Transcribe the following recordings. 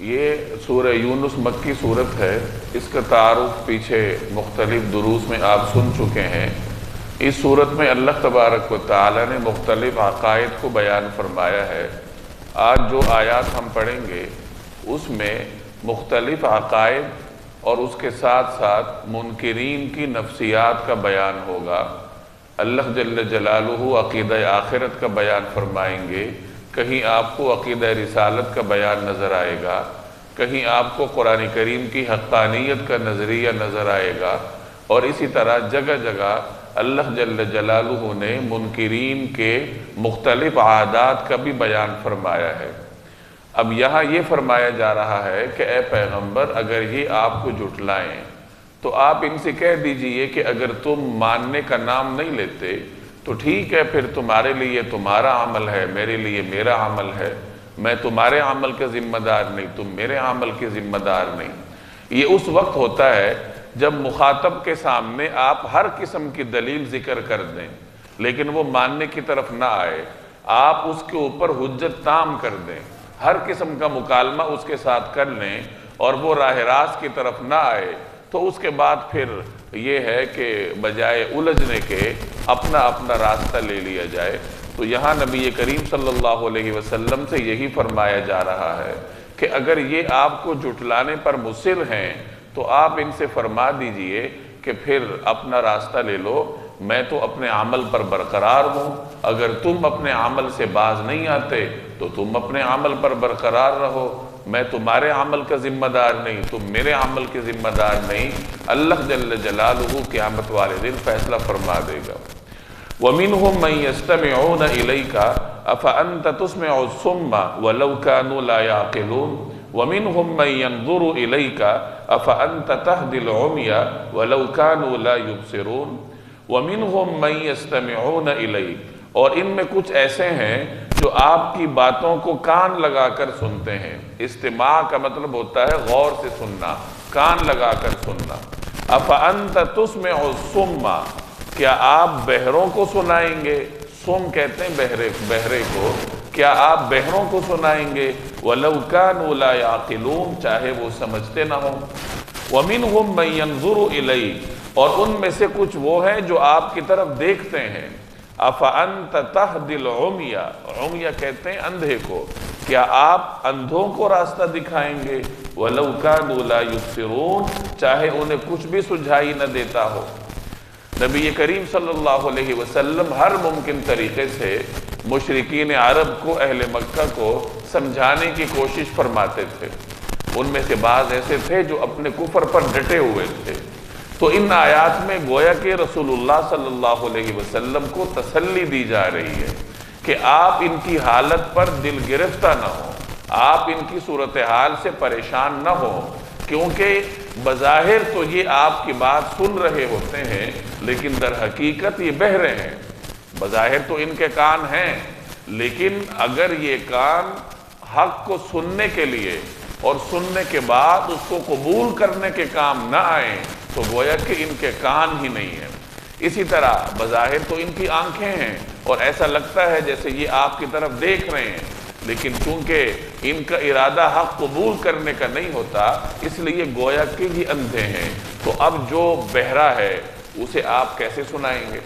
یہ سورہ یونس مکی صورت ہے۔ اس کا تعارف پیچھے مختلف دروس میں آپ سن چکے ہیں۔ اس صورت میں اللہ تبارک و تعالی نے مختلف عقائد کو بیان فرمایا ہے۔ آج جو آیات ہم پڑھیں گے اس میں مختلف عقائد اور اس کے ساتھ ساتھ منکرین کی نفسیات کا بیان ہوگا۔ اللہ جل جلالہ عقیدہ آخرت کا بیان فرمائیں گے، کہیں آپ کو عقیدہ رسالت کا بیان نظر آئے گا، کہیں آپ کو قرآن کریم کی حقانیت کا نظریہ نظر آئے گا، اور اسی طرح جگہ جگہ اللہ جل جلالہ نے منکرین کے مختلف عادات کا بھی بیان فرمایا ہے۔ اب یہاں یہ فرمایا جا رہا ہے کہ اے پیغمبر، اگر یہ آپ کو جھٹلائیں تو آپ ان سے کہہ دیجئے کہ اگر تم ماننے کا نام نہیں لیتے تو ٹھیک ہے، پھر تمہارے لیے تمہارا عمل ہے، میرے لیے میرا عمل ہے، میں تمہارے عمل کا ذمہ دار نہیں، تم میرے عمل کے ذمہ دار نہیں۔ یہ اس وقت ہوتا ہے جب مخاطب کے سامنے آپ ہر قسم کی دلیل ذکر کر دیں لیکن وہ ماننے کی طرف نہ آئے، آپ اس کے اوپر حجت تام کر دیں، ہر قسم کا مکالمہ اس کے ساتھ کر لیں اور وہ راہ راست کی طرف نہ آئے، تو اس کے بعد پھر یہ ہے کہ بجائے الجھنے کے اپنا اپنا راستہ لے لیا جائے۔ تو یہاں نبی کریم صلی اللہ علیہ وسلم سے یہی فرمایا جا رہا ہے کہ اگر یہ آپ کو جھٹلانے پر مصر ہیں تو آپ ان سے فرما دیجئے کہ پھر اپنا راستہ لے لو، میں تو اپنے عمل پر برقرار ہوں، اگر تم اپنے عمل سے باز نہیں آتے تو تم اپنے عمل پر برقرار رہو، میں تمہارے عمل کا ذمہ دار نہیں، تم میرے عمل کے ذمہ دار نہیں۔ اللہ جل جلالہ قیامت والے دن فیصلہ فرما دے گا۔ وَمِنْهُمْ مَنْ يَسْتَمِعُونَ إِلَيْكَ أَفَأَنْتَ تُسْمِعُ الصُّمَّ وَلَوْ كَانُوا لَا يَعْقِلُونَ وَمِنْهُمْ مَنْ يَنْظُرُ إِلَيْكَ أَفَأَنْتَ تَهْدِي الْعُمْيَ وَلَوْ كَانُوا لَا يُبْصِرُونَ وَمِنْهُمْ مَنْ يَسْتَمِعُونَ إِلَيْكَ، اور ان میں کچھ ایسے ہیں جو آپ کی باتوں کو کان لگا کر سنتے ہیں۔ استماع کا مطلب ہوتا ہے غور سے سننا، کان لگا کر سننا۔ أَفَأَنْتَ تُسْمِعُ الصُّمَّ، کیا آپ بہروں کو سنائیں گے؟ سم کہتے ہیں بہرے کو، کیا آپ بہروں کو سنائیں گے؟ وَلَوْ كَانُوا لَا يَعْقِلُونَ، چاہے وہ سمجھتے نہ ہوں۔ وَمِنْهُمْ مَنْ يَنْظُرُ إِلَيْكَ، اور ان میں سے کچھ وہ ہیں جو آپ کی طرف دیکھتے ہیں۔ أَفَأَنْتَ تَهْدِي الْعُمْيَ، عُمْيَ کہتے ہیں اندھے کو، کیا آپ اندھوں کو راستہ دکھائیں گے؟ وَلَوْ كَانُوا لَا يُبْصِرُونَ، چاہے انہیں کچھ بھی سجھائی نہ دیتا ہو۔ نبی کریم صلی اللہ علیہ وسلم ہر ممکن طریقے سے مشرکین عرب کو، اہل مکہ کو سمجھانے کی کوشش فرماتے تھے۔ ان میں سے بعض ایسے تھے جو اپنے کفر پر ڈٹے ہوئے تھے۔ تو ان آیات میں گویا کہ رسول اللہ صلی اللہ علیہ وسلم کو تسلی دی جا رہی ہے کہ آپ ان کی حالت پر دل گرفتہ نہ ہوں، آپ ان کی صورتحال سے پریشان نہ ہوں، کیونکہ بظاہر تو یہ آپ کی بات سن رہے ہوتے ہیں لیکن در حقیقت یہ بہرے ہیں۔ بظاہر تو ان کے کان ہیں لیکن اگر یہ کان حق کو سننے کے لیے اور سننے کے بعد اس کو قبول کرنے کے کام نہ آئیں تو گویا کہ ان کے کان ہی نہیں ہیں۔ اسی طرح بظاہر تو ان کی آنکھیں ہیں اور ایسا لگتا ہے جیسے یہ آپ کی طرف دیکھ رہے ہیں، لیکن چونکہ ان کا ارادہ حق قبول کرنے کا نہیں ہوتا اس لیے گویا کہ یہ اندھے ہیں۔ تو اب جو بہرا ہے اسے آپ کیسے سنائیں گے؟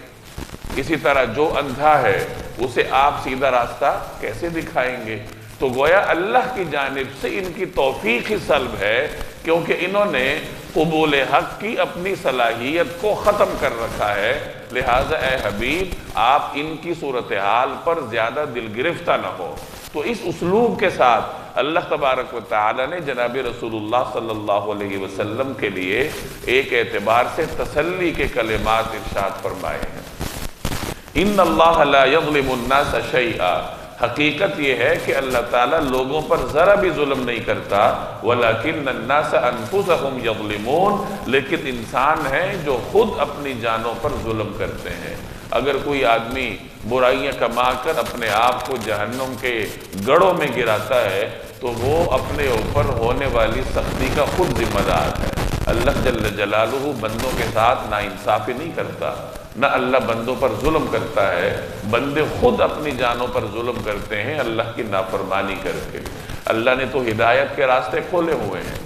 اسی طرح جو اندھا ہے اسے آپ سیدھا راستہ کیسے دکھائیں گے؟ تو گویا اللہ کی جانب سے ان کی توفیق ہی سلب ہے، کیونکہ انہوں نے قبول حق کی اپنی صلاحیت کو ختم کر رکھا ہے۔ لہٰذا اے حبیب، آپ ان کی صورتحال پر زیادہ دل گرفتہ نہ ہو۔ تو اس اسلوب کے ساتھ اللہ تبارک و تعالی نے جناب رسول اللہ صلی اللہ علیہ وسلم کے لیے ایک اعتبار سے تسلی کے کلمات ارشاد فرمائے ہیں۔ ان اللہ لا یظلم الناس شیئا، حقیقت یہ ہے کہ اللہ تعالیٰ لوگوں پر ذرا بھی ظلم نہیں کرتا، وَلَكِنَّ النَّاسَ أَنفُسَهُمْ يَظْلِمُونَ، لیکن انسان ہیں جو خود اپنی جانوں پر ظلم کرتے ہیں۔ اگر کوئی آدمی برائیاں کما کر اپنے آپ کو جہنم کے گڑھوں میں گراتا ہے تو وہ اپنے اوپر ہونے والی سختی کا خود ذمہ دار ہے۔ اللہ جل جلالہ بندوں کے ساتھ ناانصافی نہیں کرتا۔ نہ اللہ بندوں پر ظلم کرتا ہے، بندے خود اپنی جانوں پر ظلم کرتے ہیں اللہ کی نافرمانی کر کے۔ اللہ نے تو ہدایت کے راستے کھولے ہوئے ہیں،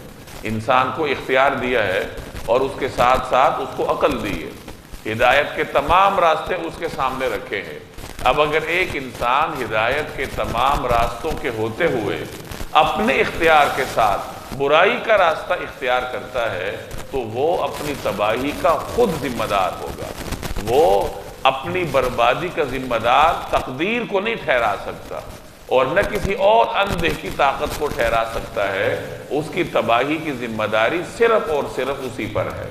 انسان کو اختیار دیا ہے اور اس کے ساتھ ساتھ اس کو عقل دی ہے، ہدایت کے تمام راستے اس کے سامنے رکھے ہیں۔ اب اگر ایک انسان ہدایت کے تمام راستوں کے ہوتے ہوئے اپنے اختیار کے ساتھ برائی کا راستہ اختیار کرتا ہے تو وہ اپنی تباہی کا خود ذمہ دار ہوگا، وہ اپنی بربادی کا ذمہ دار تقدیر کو نہیں ٹھہرا سکتا اور نہ کسی اور اندھے کی طاقت کو ٹھہرا سکتا ہے، اس کی تباہی کی ذمہ داری صرف اور صرف اسی پر ہے۔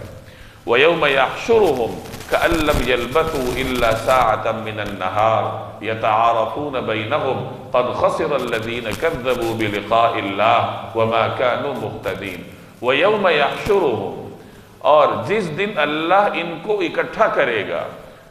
وَيَوْمَ يَحْشُرُهُمْ كَأَن لَّمْ يَلْبَثُوا إِلَّا سَاعَةً مِّنَ النَّهَارِ يَتَعَارَفُونَ بَيْنَهُمْ قَدْ خَسِرَ الَّذِينَ كَذَّبُوا بِلِقَاءِ اللَّهِ وَمَا كَانُوا مُهْتَدِينَ وَيَوْمَ يَحْشُرُهُمْ، اور جس دن اللہ ان کو اکٹھا کرے گا،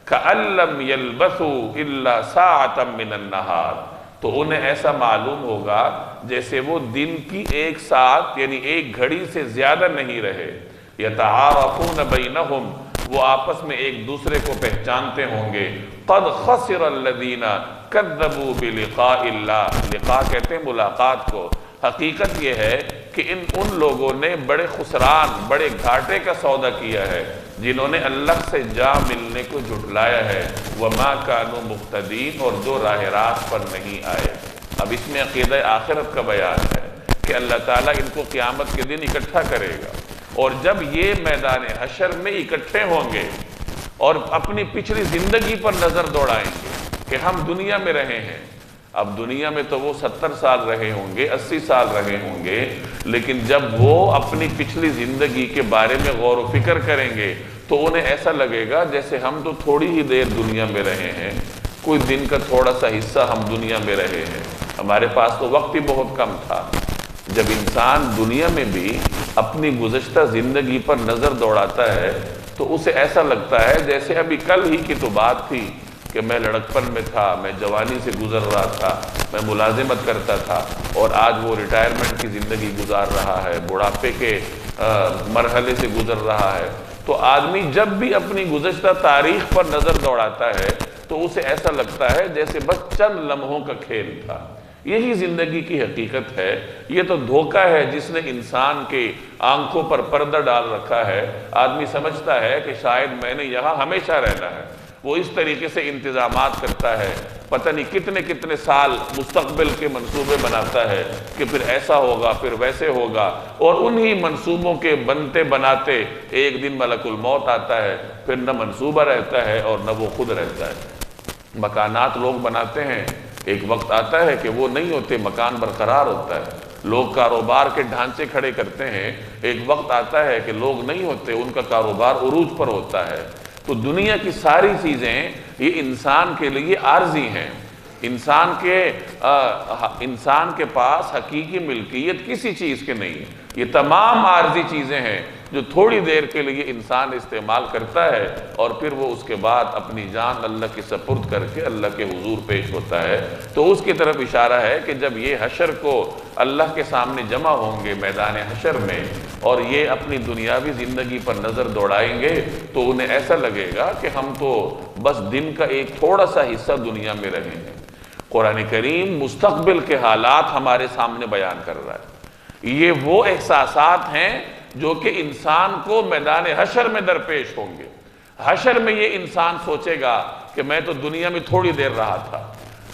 كَأَن لَّمْ يَلْبَثُوا إِلَّا سَاعَةً مِّنَ النَّهَارِ، تو انہیں ایسا معلوم ہوگا جیسے وہ دن کی ایک ساعت یعنی ایک گھڑی سے زیادہ نہیں رہے۔ یتعارفون بینہم، وہ آپس میں ایک دوسرے کو پہچانتے ہوں گے۔ قد خسر الذین کذبوا بلقاء اللہ، لقاء کہتے ہیں ملاقات کو۔ حقیقت یہ ہے کہ ان لوگوں نے بڑے خسران، بڑے گھاٹے کا سودا کیا ہے جنہوں نے اللہ سے جا ملنے کو جھٹلایا ہے۔ وما کانوا مہتدین، اور جو راہ راست پر نہیں آئے۔ اب اس میں عقیدہ آخرت کا بیان ہے کہ اللہ تعالیٰ ان کو قیامت کے دن اکٹھا کرے گا، اور جب یہ میدان حشر میں اکٹھے ہوں گے اور اپنی پچھلی زندگی پر نظر دوڑائیں گے کہ ہم دنیا میں رہے ہیں، اب دنیا میں تو وہ 70 سال رہے ہوں گے، 80 سال رہے ہوں گے، لیکن جب وہ اپنی پچھلی زندگی کے بارے میں غور و فکر کریں گے تو انہیں ایسا لگے گا جیسے ہم تو تھوڑی ہی دیر دنیا میں رہے ہیں، کوئی دن کا تھوڑا سا حصہ ہم دنیا میں رہے ہیں، ہمارے پاس تو وقت ہی بہت کم تھا۔ جب انسان دنیا میں بھی اپنی گزشتہ زندگی پر نظر دوڑاتا ہے تو اسے ایسا لگتا ہے جیسے ابھی کل ہی کی تو بات تھی کہ میں لڑکپن میں تھا، میں جوانی سے گزر رہا تھا، میں ملازمت کرتا تھا، اور آج وہ ریٹائرمنٹ کی زندگی گزار رہا ہے، بڑھاپے کے مرحلے سے گزر رہا ہے۔ تو آدمی جب بھی اپنی گزشتہ تاریخ پر نظر دوڑاتا ہے تو اسے ایسا لگتا ہے جیسے بس چند لمحوں کا کھیل تھا۔ یہی زندگی کی حقیقت ہے، یہ تو دھوکہ ہے جس نے انسان کے آنکھوں پر پردہ ڈال رکھا ہے۔ آدمی سمجھتا ہے کہ شاید میں نے یہاں ہمیشہ رہنا ہے، وہ اس طریقے سے انتظامات کرتا ہے، پتہ نہیں کتنے کتنے سال مستقبل کے منصوبے بناتا ہے کہ پھر ایسا ہوگا، پھر ویسے ہوگا، اور انہی منصوبوں کے بنتے بناتے ایک دن ملک الموت آتا ہے، پھر نہ منصوبہ رہتا ہے اور نہ وہ خود رہتا ہے۔ مکانات لوگ بناتے ہیں، ایک وقت آتا ہے کہ وہ نہیں ہوتے، مکان برقرار ہوتا ہے۔ لوگ کاروبار کے ڈھانچے کھڑے کرتے ہیں، ایک وقت آتا ہے کہ لوگ نہیں ہوتے، ان کا کاروبار عروج پر ہوتا ہے۔ تو دنیا کی ساری چیزیں یہ انسان کے لیے عارضی ہیں، انسان کے پاس حقیقی ملکیت کسی چیز کے نہیں، یہ تمام عارضی چیزیں ہیں جو تھوڑی دیر کے لیے انسان استعمال کرتا ہے اور پھر وہ اس کے بعد اپنی جان اللہ کی سپرد کر کے اللہ کے حضور پیش ہوتا ہے۔ تو اس کی طرف اشارہ ہے کہ جب یہ حشر کو اللہ کے سامنے جمع ہوں گے میدان حشر میں، اور یہ اپنی دنیاوی زندگی پر نظر دوڑائیں گے تو انہیں ایسا لگے گا کہ ہم تو بس دن کا ایک تھوڑا سا حصہ دنیا میں رہے ہیں۔ قرآن کریم مستقبل کے حالات ہمارے سامنے بیان کر رہا ہے۔ یہ وہ احساسات ہیں جو کہ انسان کو میدان حشر میں درپیش ہوں گے۔ حشر میں یہ انسان سوچے گا کہ میں تو دنیا میں تھوڑی دیر رہا تھا،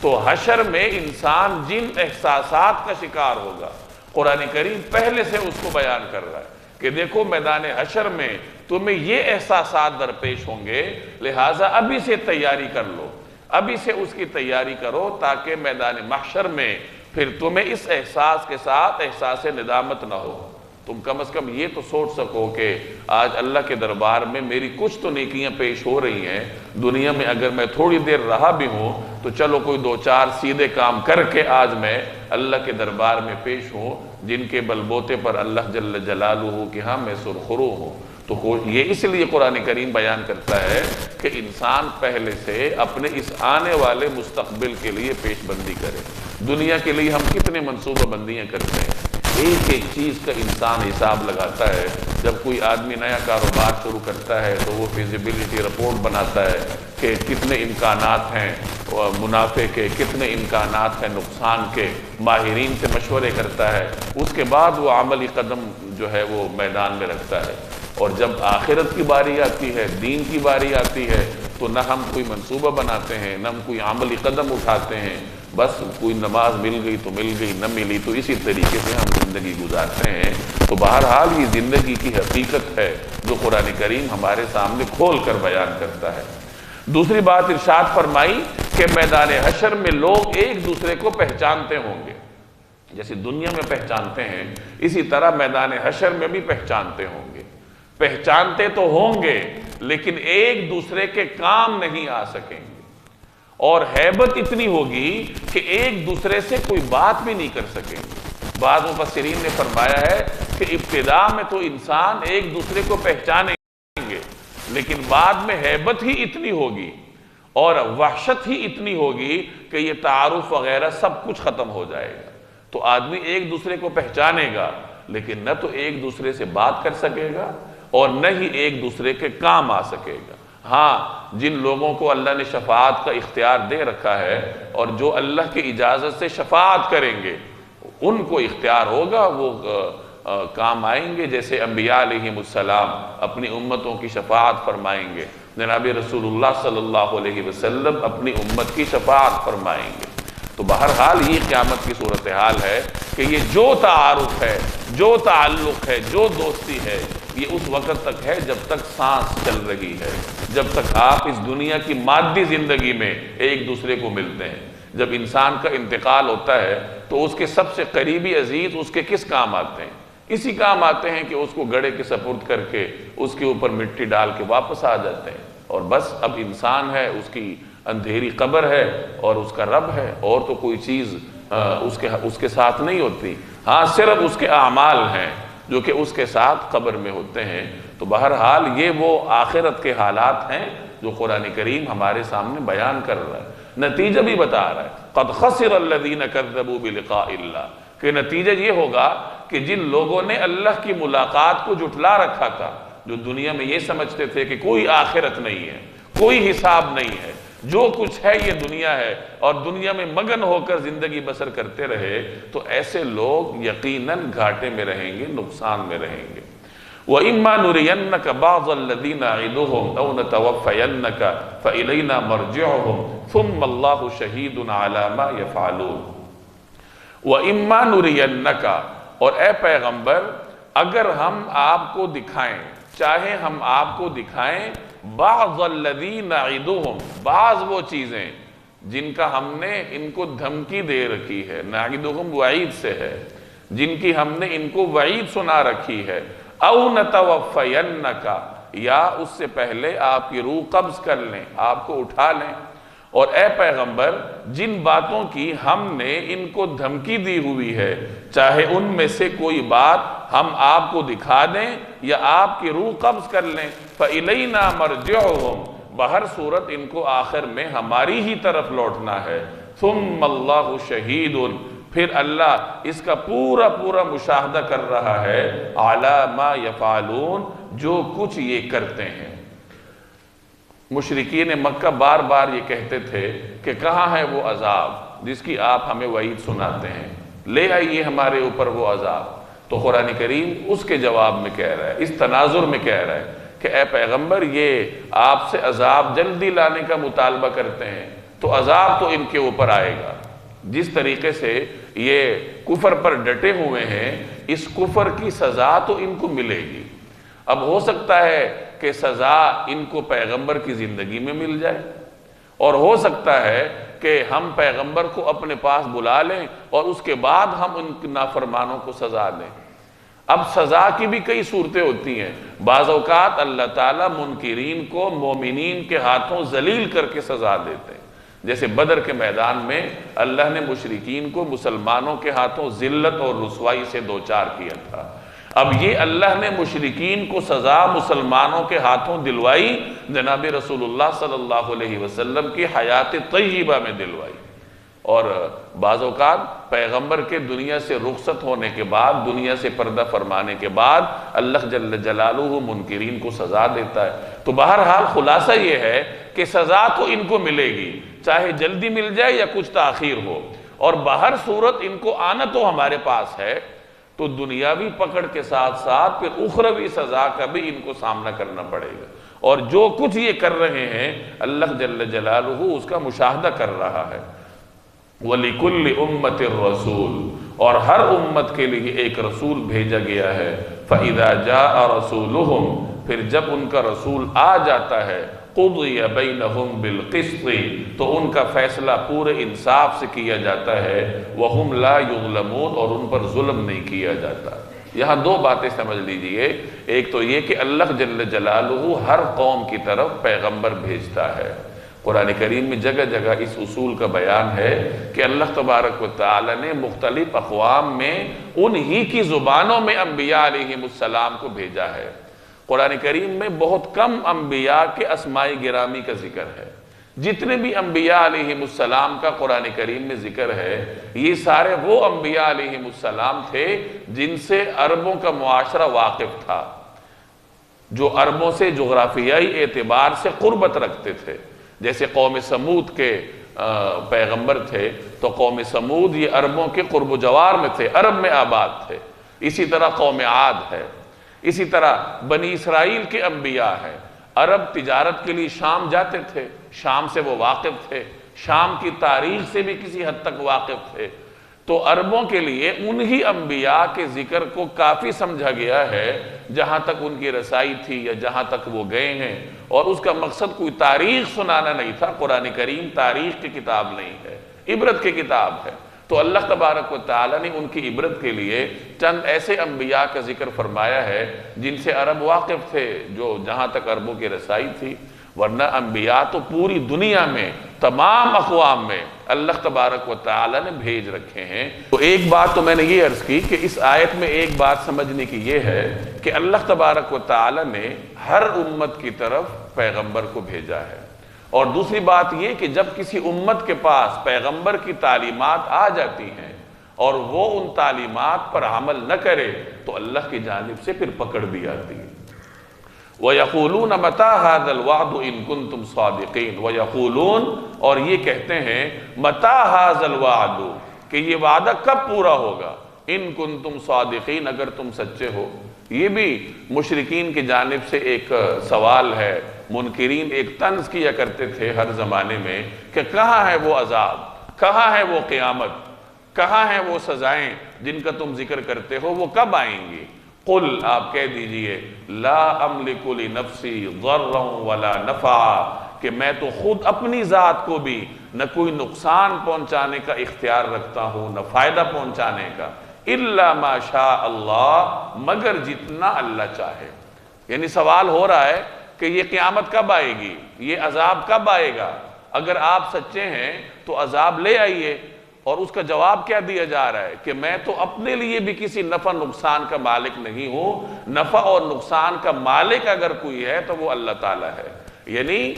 تو حشر میں انسان جن احساسات کا شکار ہوگا قرآن کریم پہلے سے اس کو بیان کر رہا ہے کہ دیکھو میدان حشر میں تمہیں یہ احساسات درپیش ہوں گے، لہٰذا ابھی سے تیاری کر لو، ابھی سے اس کی تیاری کرو تاکہ میدان محشر میں پھر تمہیں اس احساس کے ساتھ احساس ندامت نہ ہو۔ تم کم از کم یہ تو سوچ سکو کہ آج اللہ کے دربار میں میری کچھ تو نیکیاں پیش ہو رہی ہیں، دنیا میں اگر میں تھوڑی دیر رہا بھی ہوں تو چلو کوئی دو چار سیدھے کام کر کے آج میں اللہ کے دربار میں پیش ہوں جن کے بلبوتے پر اللہ جل جلالہ کہ ہاں میں سرخرو ہوں۔ تو یہ اس لیے قرآن کریم بیان کرتا ہے کہ انسان پہلے سے اپنے اس آنے والے مستقبل کے لیے پیش بندی کرے۔ دنیا کے لیے ہم کتنے منصوبہ بندیاں کرتے ہیں، ایک ایک چیز کا انسان حساب لگاتا ہے۔ جب کوئی آدمی نیا کاروبار شروع کرتا ہے تو وہ فیزیبلٹی رپورٹ بناتا ہے کہ کتنے امکانات ہیں منافع کے، کتنے امکانات ہیں نقصان کے، ماہرین سے مشورے کرتا ہے، اس کے بعد وہ عملی قدم جو ہے وہ میدان میں رکھتا ہے۔ اور جب آخرت کی باری آتی ہے، دین کی باری آتی ہے، تو نہ ہم کوئی منصوبہ بناتے ہیں، نہ ہم کوئی عملی قدم اٹھاتے ہیں، بس کوئی نماز مل گئی تو مل گئی، نہ ملی تو اسی طریقے سے ہم زندگی گزارتے ہیں۔ تو بہرحال یہ زندگی کی حقیقت ہے جو قرآن کریم ہمارے سامنے کھول کر بیان کرتا ہے۔ دوسری بات ارشاد فرمائی کہ میدان حشر میں لوگ ایک دوسرے کو پہچانتے ہوں گے، جیسے دنیا میں پہچانتے ہیں اسی طرح میدان حشر میں بھی پہچانتے ہوں گے۔ پہچانتے تو ہوں گے لیکن ایک دوسرے کے کام نہیں آ سکیں گے، اور ہیبت اتنی ہوگی کہ ایک دوسرے سے کوئی بات بھی نہیں کر سکیں گے۔ بعض مفسرین نے فرمایا ہے کہ ابتدا میں تو انسان ایک دوسرے کو پہچانیں گے، لیکن بعد میں ہیبت ہی اتنی ہوگی اور وحشت ہی اتنی ہوگی کہ یہ تعارف وغیرہ سب کچھ ختم ہو جائے گا۔ تو آدمی ایک دوسرے کو پہچانے گا لیکن نہ تو ایک دوسرے سے بات کر سکے گا اور نہ ہی ایک دوسرے کے کام آ سکے گا۔ ہاں، جن لوگوں کو اللہ نے شفاعت کا اختیار دے رکھا ہے اور جو اللہ کی اجازت سے شفاعت کریں گے ان کو اختیار ہوگا، وہ کام آئیں گے، جیسے انبیاء علیہم السلام اپنی امتوں کی شفاعت فرمائیں گے، جناب رسول اللہ صلی اللہ علیہ وسلم اپنی امت کی شفاعت فرمائیں گے۔ تو بہرحال یہ قیامت کی صورتحال ہے کہ یہ جو تعارف ہے، جو تعلق ہے، جو دوستی ہے، یہ اس وقت تک ہے جب تک سانس چل رہی ہے، جب تک آپ اس دنیا کی مادی زندگی میں ایک دوسرے کو ملتے ہیں۔ جب انسان کا انتقال ہوتا ہے تو اس کے سب سے قریبی عزیز اس کے کس کام آتے ہیں؟ اسی کام آتے ہیں کہ اس کو گڑھے کے سپرد کر کے اس کے اوپر مٹی ڈال کے واپس آ جاتے ہیں، اور بس اب انسان ہے، اس کی اندھیری قبر ہے اور اس کا رب ہے، اور تو کوئی چیز اس کے ساتھ نہیں ہوتی۔ ہاں، صرف اس کے اعمال ہیں جو کہ اس کے ساتھ قبر میں ہوتے ہیں۔ تو بہرحال یہ وہ آخرت کے حالات ہیں جو قرآن کریم ہمارے سامنے بیان کر رہا ہے، نتیجہ بھی بتا رہا ہے۔ قد خسر الذین کذبوا بلقاء اللہ، کہ نتیجہ یہ ہوگا کہ جن لوگوں نے اللہ کی ملاقات کو جھٹلا رکھا تھا، جو دنیا میں یہ سمجھتے تھے کہ کوئی آخرت نہیں ہے، کوئی حساب نہیں ہے، جو کچھ ہے یہ دنیا ہے، اور دنیا میں مگن ہو کر زندگی بسر کرتے رہے، تو ایسے لوگ یقیناً گھاٹے میں رہیں گے، نقصان میں رہیں گے۔ وَإِمَّا نُرِيَنَّكَ بَعْضَ الَّذِينَ نَعِدُهُمْ أَوْ نَتَوَفَّيَنَّكَ فَإِلَيْنَا مَرْجِعُهُمْ ثُمَّ اللَّهُ شَهِيدٌ عَلَى مَا يَفْعَلُونَ۔ وَإِمَّا نُرِيَنَّكَ، اور اے پیغمبر اگر ہم آپ کو دکھائیں، چاہے ہم آپ کو دکھائیں بعض الذین نعدہم، بعض وہ چیزیں جن کا ہم نے ان کو دھمکی دے رکھی ہے، نعدہم وعید سے ہے، جن کی ہم نے ان کو وعید سنا رکھی ہے، او نتوفینک، یا اس سے پہلے آپ کی روح قبض کر لیں، آپ کو اٹھا لیں۔ اور اے پیغمبر جن باتوں کی ہم نے ان کو دھمکی دی ہوئی ہے، چاہے ان میں سے کوئی بات ہم آپ کو دکھا دیں یا آپ کی روح قبض کر لیں، فَإِلَيْنَا مَرْجِعُهُمْ، بہر صورت ان کو آخر میں ہماری ہی طرف لوٹنا ہے، ثُمَّ اللَّهُ شَهِيدٌ، پھر اللہ اس کا پورا پورا مشاہدہ کر رہا ہے، عَلَى مَا يَفْعَلُونَ، جو کچھ یہ کرتے ہیں۔ مشرکین مکہ بار بار یہ کہتے تھے کہ کہاں ہے وہ عذاب جس کی آپ ہمیں وعید سناتے ہیں، لے آئیے ہمارے اوپر وہ عذاب۔ تو قرآن کریم اس کے جواب میں کہہ رہا ہے، اس تناظر میں کہہ رہا ہے کہ اے پیغمبر یہ آپ سے عذاب جلدی لانے کا مطالبہ کرتے ہیں تو عذاب تو ان کے اوپر آئے گا۔ جس طریقے سے یہ کفر پر ڈٹے ہوئے ہیں، اس کفر کی سزا تو ان کو ملے گی۔ اب ہو سکتا ہے کہ سزا ان کو پیغمبر کی زندگی میں مل جائے، اور ہو سکتا ہے کہ ہم پیغمبر کو اپنے پاس بلا لیں اور اس کے بعد ہم ان نافرمانوں کو سزا دیں۔ اب سزا کی بھی کئی صورتیں ہوتی ہیں، بعض اوقات اللہ تعالیٰ منکرین کو مومنین کے ہاتھوں ذلیل کر کے سزا دیتے ہیں، جیسے بدر کے میدان میں اللہ نے مشرکین کو مسلمانوں کے ہاتھوں ذلت اور رسوائی سے دوچار کیا تھا۔ اب یہ اللہ نے مشرکین کو سزا مسلمانوں کے ہاتھوں دلوائی، جناب رسول اللہ صلی اللہ علیہ وسلم کی حیات طیبہ میں دلوائی۔ اور بعض اوقات پیغمبر کے دنیا سے رخصت ہونے کے بعد، دنیا سے پردہ فرمانے کے بعد اللہ جل جلالہ منکرین کو سزا دیتا ہے۔ تو بہرحال خلاصہ یہ ہے کہ سزا تو ان کو ملے گی، چاہے جلدی مل جائے یا کچھ تاخیر ہو، اور بہر صورت ان کو آنا تو ہمارے پاس ہے، تو دنیاوی پکڑ کے ساتھ ساتھ پھر اخروی سزا کا بھی ان کو سامنا کرنا پڑے گا۔ اور جو کچھ یہ کر رہے ہیں اللہ جل جلالہ اس کا مشاہدہ کر رہا ہے۔ وَلِكُلِّ أُمَّةٍ الرَّسُولُ، اور ہر امت کے لیے ایک رسول بھیجا گیا ہے۔ فَإِذَا جَاءَ رَسُولُهُمْ، پھر جب ان کا رسول آ جاتا ہے، قُضِيَ بَيْنَهُمْ بِالْقِسْطِ، تو ان کا فیصلہ پورے انصاف سے کیا جاتا ہے۔ وَهُمْ لَا يُظْلَمُونَ، اور ان پر ظلم نہیں کیا جاتا۔ یہاں دو باتیں سمجھ لیجئے، ایک تو یہ کہ اللہ جل جلالہ ہر قوم کی طرف پیغمبر بھیجتا ہے۔ قرآن کریم میں جگہ جگہ اس اصول کا بیان ہے کہ اللہ تبارک و تعالی نے مختلف اقوام میں انہی کی زبانوں میں انبیاء علیہم السلام کو بھیجا ہے۔ قرآن کریم میں بہت کم انبیاء کے اسماء گرامی کا ذکر ہے۔ جتنے بھی انبیاء علیہم السلام کا قرآن کریم میں ذکر ہے، یہ سارے وہ انبیاء علیہم السلام تھے جن سے عربوں کا معاشرہ واقف تھا، جو عربوں سے جغرافیائی اعتبار سے قربت رکھتے تھے۔ جیسے قوم سمود کے پیغمبر تھے تو قوم سمود یہ عربوں کے قرب و جوار میں تھے، عرب میں آباد تھے۔ اسی طرح قوم عاد ہے، اسی طرح بنی اسرائیل کے انبیاء ہیں۔ عرب تجارت کے لیے شام جاتے تھے، شام سے وہ واقف تھے، شام کی تاریخ سے بھی کسی حد تک واقف تھے۔ تو عربوں کے لیے انہی انبیاء کے ذکر کو کافی سمجھا گیا ہے جہاں تک ان کی رسائی تھی یا جہاں تک وہ گئے ہیں، اور اس کا مقصد کوئی تاریخ سنانا نہیں تھا۔ قرآن کریم تاریخ کی کتاب نہیں ہے، عبرت کی کتاب ہے۔ تو اللہ تبارک و تعالی نے ان کی عبرت کے لیے چند ایسے انبیاء کا ذکر فرمایا ہے جن سے عرب واقف تھے، جو جہاں تک عربوں کی رسائی تھی۔ ورنہ انبیاء تو پوری دنیا میں تمام اقوام میں اللہ تبارک و تعالی نے بھیج رکھے ہیں۔ تو ایک بات تو میں نے یہ عرض کی کہ اس آیت میں ایک بات سمجھنے کی یہ ہے کہ اللہ تبارک و تعالی نے ہر امت کی طرف پیغمبر کو بھیجا ہے، اور دوسری بات یہ کہ جب کسی امت کے پاس پیغمبر کی تعلیمات آ جاتی ہیں اور وہ ان تعلیمات پر عمل نہ کرے تو اللہ کی جانب سے پھر پکڑ بھی آتی ہے۔ وَيَقُولُونَ مَتَى هَذَا الْوَعْدُ إِن كُنتُمْ صَادِقِينَ، وَيَقُولُونَ، اور یہ کہتے ہیں مَتَى هَذَا الْوَعْدُ، کہ یہ وعدہ کب پورا ہوگا، إِن كُنتُمْ صَادِقِينَ، اگر تم سچے ہو۔ یہ بھی مشرکین کی جانب سے ایک سوال ہے۔ منکرین ایک طنز کیا کرتے تھے ہر زمانے میں کہ کہاں ہے وہ عذاب، کہاں ہے وہ قیامت، کہاں ہے وہ سزائیں جن کا تم ذکر کرتے ہو، وہ کب آئیں گی؟ قل، آپ کہہ دیجئے، لا املک لنفسی ضرا ولا نفعا، کہ میں تو خود اپنی ذات کو بھی نہ کوئی نقصان پہنچانے کا اختیار رکھتا ہوں نہ فائدہ پہنچانے کا، الا ما شاء اللہ، مگر جتنا اللہ چاہے۔ یعنی سوال ہو رہا ہے کہ یہ قیامت کب آئے گی، یہ عذاب کب آئے گا؟ اگر آپ سچے ہیں تو عذاب لے آئیے۔ اور اس کا جواب کیا دیا جا رہا ہے کہ میں تو اپنے لیے بھی کسی نفع نقصان کا مالک نہیں ہوں، نفع اور نقصان کا مالک اگر کوئی ہے تو وہ اللہ تعالیٰ ہے۔ یعنی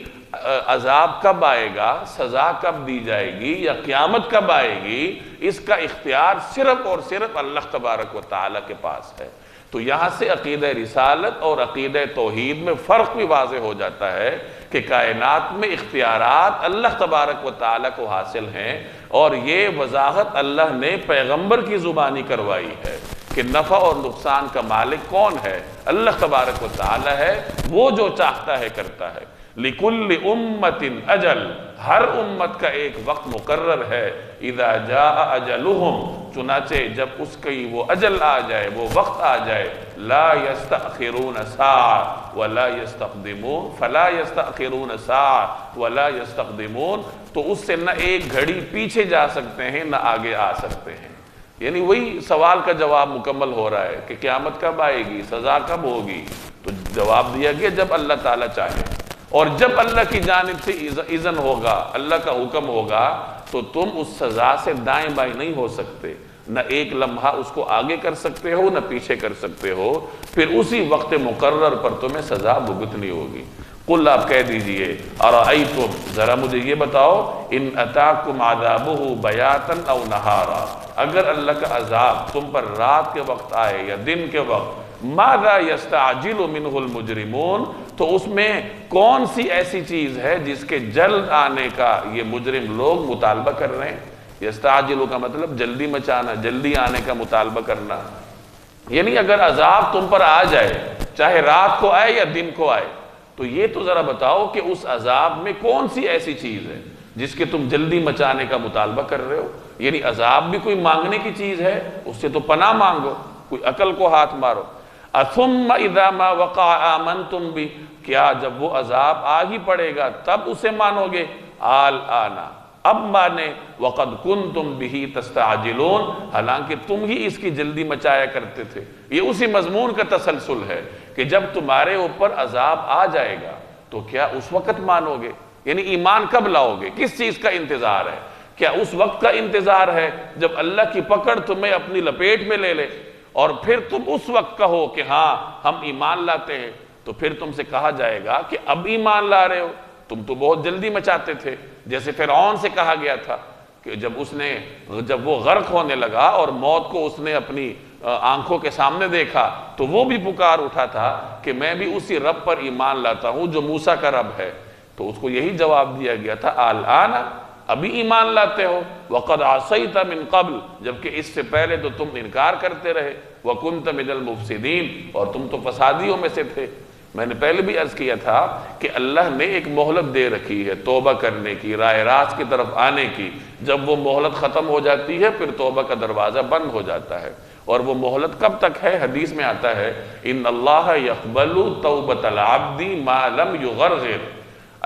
عذاب کب آئے گا، سزا کب دی جائے گی، یا قیامت کب آئے گی، اس کا اختیار صرف اور صرف اللہ تبارک و تعالیٰ کے پاس ہے۔ تو یہاں سے عقیدہ رسالت اور عقیدہ توحید میں فرق بھی واضح ہو جاتا ہے کہ کائنات میں اختیارات اللہ تبارک و تعالیٰ کو حاصل ہیں، اور یہ وضاحت اللہ نے پیغمبر کی زبانی کروائی ہے کہ نفع اور نقصان کا مالک کون ہے، اللہ تبارک و تعالیٰ ہے، وہ جو چاہتا ہے کرتا ہے۔ لِكُلِّ أُمَّةٍ أَجَلٌ، ہر امت کا ایک وقت مقرر ہے۔ اذا جاء اجلهم، چنانچہ جب اس کی وہ اجل آ جائے، وہ وقت آ جائے، لا يستأخرون ساعة ولا يستقدمون، فلا يستأخرون ساعة ولا يستقدمون، تو اس سے نہ ایک گھڑی پیچھے جا سکتے ہیں نہ آگے آ سکتے ہیں۔ یعنی وہی سوال کا جواب مکمل ہو رہا ہے کہ قیامت کب آئے گی، سزا کب ہوگی، تو جواب دیا گیا جب اللہ تعالیٰ چاہے، اور جب اللہ کی جانب سے اذن ہوگا، اللہ کا حکم ہوگا، تو تم اس سزا سے دائیں بائیں نہیں ہو سکتے، نہ ایک لمحہ اس کو آگے کر سکتے ہو نہ پیچھے کر سکتے ہو، پھر اسی وقت مقرر پر تمہیں سزا بھگتنی ہوگی۔ قل آپ کہہ دیجئے ارأیتم ذرا مجھے یہ بتاؤ ان اتاکم عذابہ بیاتن او نہارا اگر اللہ کا عذاب تم پر رات کے وقت آئے یا دن کے وقت ماذا یستعجل منہ المجرمون تو اس میں کون سی ایسی چیز ہے جس کے جلد آنے کا یہ مجرم لوگ مطالبہ کر رہے ہیں. یستعجل کا مطلب جلدی مچانا، جلدی آنے کا مطالبہ کرنا. یعنی اگر عذاب تم پر آ جائے چاہے رات کو آئے یا دن کو آئے تو یہ تو ذرا بتاؤ کہ اس عذاب میں کون سی ایسی چیز ہے جس کے تم جلدی مچانے کا مطالبہ کر رہے ہو. یعنی عذاب بھی کوئی مانگنے کی چیز ہے، اس سے تو پناہ مانگو، کوئی عقل کو ہاتھ مارو. اثم اذا ما وقع آمنتم بھی کیا جب وہ عذاب آ ہی پڑے گا تب اسے مانو گے؟ آنا اب مانے وقد کنتم بہ تستعجلون حالانکہ تم ہی اس کی جلدی مچایا کرتے تھے. یہ اسی مضمون کا تسلسل ہے کہ جب تمہارے اوپر عذاب آ جائے گا تو کیا اس وقت مانو گے؟ یعنی ایمان کب لاؤ گے؟ کس چیز کا انتظار ہے؟ کیا اس وقت کا انتظار ہے جب اللہ کی پکڑ تمہیں اپنی لپیٹ میں لے لے اور پھر تم اس وقت کہو کہ ہاں ہم ایمان لاتے ہیں؟ تو پھر تم سے کہا جائے گا کہ اب ایمان لا رہے ہو، تم تو بہت جلدی مچاتے تھے. جیسے فرعون سے کہا گیا تھا کہ جب وہ غرق ہونے لگا اور موت کو اس نے اپنی آنکھوں کے سامنے دیکھا تو وہ بھی پکار اٹھا تھا کہ میں بھی اسی رب پر ایمان لاتا ہوں جو موسیٰ کا رب ہے. تو اس کو یہی جواب دیا گیا تھا الآن ابھی ایمان لاتے ہو وقد عصیت من قبل جبکہ اس سے پہلے تو تم انکار کرتے رہے وکنت من المفسدین اور تم تو فسادیوں میں سے تھے. میں نے پہلے بھی عرض کیا تھا کہ اللہ نے ایک مہلت دے رکھی ہے توبہ کرنے کی، راہ راست کی طرف آنے کی. جب وہ مہلت ختم ہو جاتی ہے پھر توبہ کا دروازہ بند ہو جاتا ہے. اور وہ مہلت کب تک ہے؟ حدیث میں آتا ہے ان اللہ یقبل توبۃ العبد ما لم یغرغر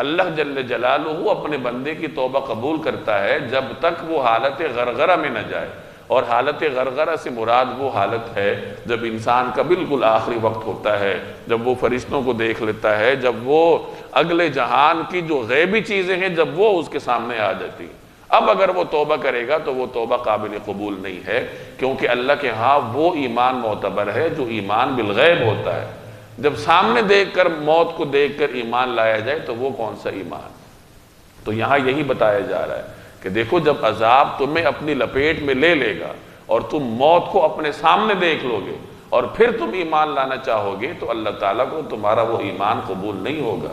اللہ جل جلالہ اپنے بندے کی توبہ قبول کرتا ہے جب تک وہ حالت غرغرہ میں نہ جائے. اور حالت غرغرہ سے مراد وہ حالت ہے جب انسان کا بالکل آخری وقت ہوتا ہے، جب وہ فرشتوں کو دیکھ لیتا ہے، جب وہ اگلے جہان کی جو غیبی چیزیں ہیں جب وہ اس کے سامنے آ جاتی. اب اگر وہ توبہ کرے گا تو وہ توبہ قابل قبول نہیں ہے کیونکہ اللہ کے ہاں وہ ایمان معتبر ہے جو ایمان بالغیب ہوتا ہے. جب سامنے دیکھ کر موت کو دیکھ کر ایمان لایا جائے تو وہ کون سا ایمان؟ تو یہاں یہی بتایا جا رہا ہے کہ دیکھو جب عذاب تمہیں اپنی لپیٹ میں لے لے گا اور تم موت کو اپنے سامنے دیکھ لو گے اور پھر تم ایمان لانا چاہو گے تو اللہ تعالیٰ کو تمہارا وہ ایمان قبول نہیں ہوگا.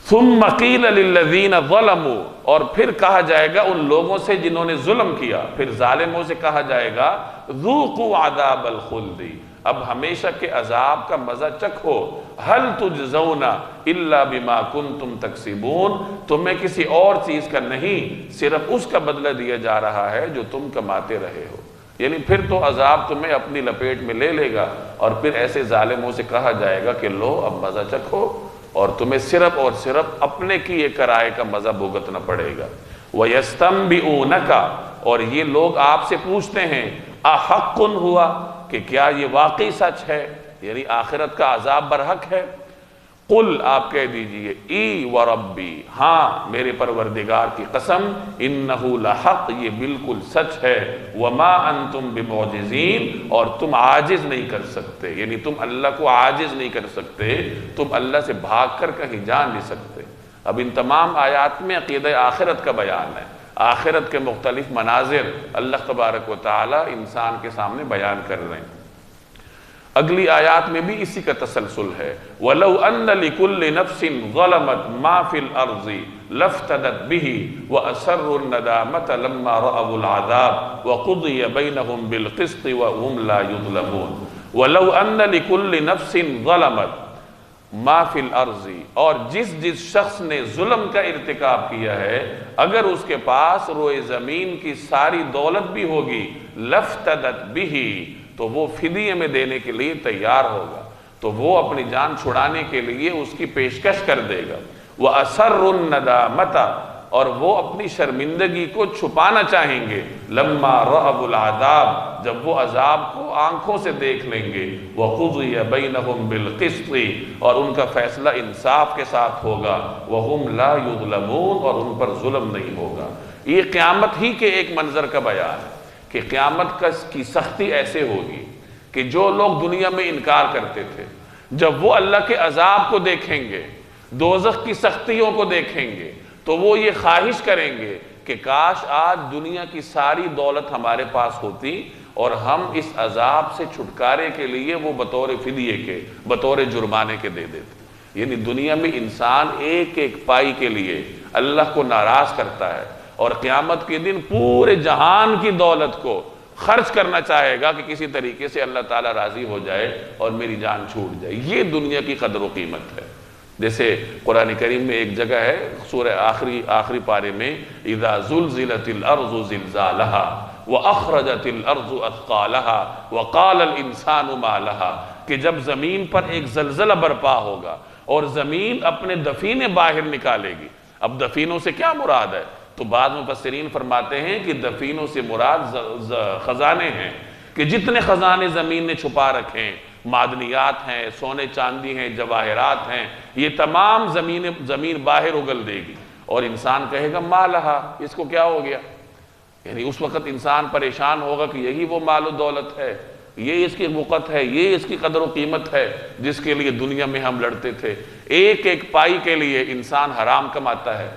ثم قیل للذین ظلموا اور پھر کہا جائے گا ان لوگوں سے جنہوں نے ظلم کیا، پھر ظالموں سے کہا جائے گا ذوقوا عذاب الخلد اب ہمیشہ کے عذاب کا مزہ چکھو. هل تجزون الا بما کنتم تکسبون تمہیں کسی اور چیز کا نہیں صرف اس کا بدلہ دیا جا رہا ہے جو تم کماتے رہے ہو. یعنی پھر تو عذاب تمہیں اپنی لپیٹ میں لے لے گا اور پھر ایسے ظالموں سے کہا جائے گا کہ لو اب مزہ چکھو اور تمہیں صرف اور صرف اپنے کیے کرائے کا مزہ بھگتنا پڑے گا. وَيَسْتَنْبِئُونَكَ اور یہ لوگ آپ سے پوچھتے ہیں احق ہوا کہ کیا یہ واقعی سچ ہے، یعنی آخرت کا عذاب برحق ہے؟ قل آپ کہہ دیجئے ای وربی ہاں میرے پروردگار کی قسم انہو لحق یہ بالکل سچ ہے. وما انتم بمعجزین اور تم عاجز نہیں کر سکتے، یعنی تم اللہ کو عاجز نہیں کر سکتے، تم اللہ سے بھاگ کر کہیں جا نہیں سکتے. اب ان تمام آیات میں عقیدہ آخرت کا بیان ہے، آخرت کے مختلف مناظر اللہ تبارک و تعالی انسان کے سامنے بیان کر رہے ہیں. اگلی آیات میں بھی اسی کا تسلسل ہے. وَلَوْ أَنَّ لِكُلِّ نَفْسٍ ظَلَمَتْ مَا فِي الْأَرْضِ لَافْتَدَتْ بِهِ وَأَسَرُّوا النَّدَامَةَ لَمَّا رَأَوُا الْعَذَابَ وَقُضِيَ بَيْنَهُمْ بِالْقِسْطِ وَهُمْ لَا يُظْلَمُونَ. وَلَوْ أَنَّ لِكُلِّ نَفْسٍ ظَلَمَتْ مَا فِي الْأَرْضِ اور جس شخص نے ظلم کا ارتکاب کیا ہے اگر اس کے پاس روئے زمین کی ساری دولت بھی ہوگی لَافْتَدَتْ بِهِ تو وہ فدیے میں دینے کے لیے تیار ہوگا، تو وہ اپنی جان چھڑانے کے لیے اس کی پیشکش کر دے گا. وَأَسَرُّ النَّدَامَةَ اور وہ اپنی شرمندگی کو چھپانا چاہیں گے لما رأوا العذاب جب وہ عذاب کو آنکھوں سے دیکھ لیں گے. وَقُضِيَ بَيْنَهُمْ بِالْقِسْطِ اور ان کا فیصلہ انصاف کے ساتھ ہوگا. وَهُمْ لَا يُظْلَمُونَ اور ان پر ظلم نہیں ہوگا. یہ قیامت ہی کے ایک منظر کا بیان ہے کہ قیامت کی سختی ایسے ہوگی کہ جو لوگ دنیا میں انکار کرتے تھے جب وہ اللہ کے عذاب کو دیکھیں گے دوزخ کی سختیوں کو دیکھیں گے تو وہ یہ خواہش کریں گے کہ کاش آج دنیا کی ساری دولت ہمارے پاس ہوتی اور ہم اس عذاب سے چھٹکارے کے لیے وہ بطور فدیے کے، بطور جرمانے کے دے دیتے۔ یعنی دنیا میں انسان ایک ایک پائی کے لیے اللہ کو ناراض کرتا ہے، اور قیامت کے دن پورے جہان کی دولت کو خرچ کرنا چاہے گا کہ کسی طریقے سے اللہ تعالیٰ راضی ہو جائے اور میری جان چھوٹ جائے۔ یہ دنیا کی قدر و قیمت ہے۔ جیسے قرآن کریم میں ایک جگہ ہے سورہ آخری پارے میں، اذا زلزلت الارض زلزالها واخرجت الارض اثقالها وقال الانسان ما لها، کہ جب زمین پر ایک زلزلہ برپا ہوگا اور زمین اپنے دفینے باہر نکالے گی۔ اب دفینوں سے کیا مراد ہے؟ تو بعض مفسرین فرماتے ہیں کہ دفینوں سے مراد خزانے ہیں، کہ جتنے خزانے زمین نے چھپا رکھے ہیں، معدنیات ہیں، سونے چاندی ہیں، جواہرات ہیں، یہ تمام زمین باہر اگل دے گی، اور انسان کہے گا ما لہا، اس کو کیا ہو گیا؟ یعنی اس وقت انسان پریشان ہوگا کہ یہی وہ مال و دولت ہے، یہ اس کی وقت ہے، یہ اس کی قدر و قیمت ہے جس کے لیے دنیا میں ہم لڑتے تھے۔ ایک ایک پائی کے لیے انسان حرام کماتا ہے،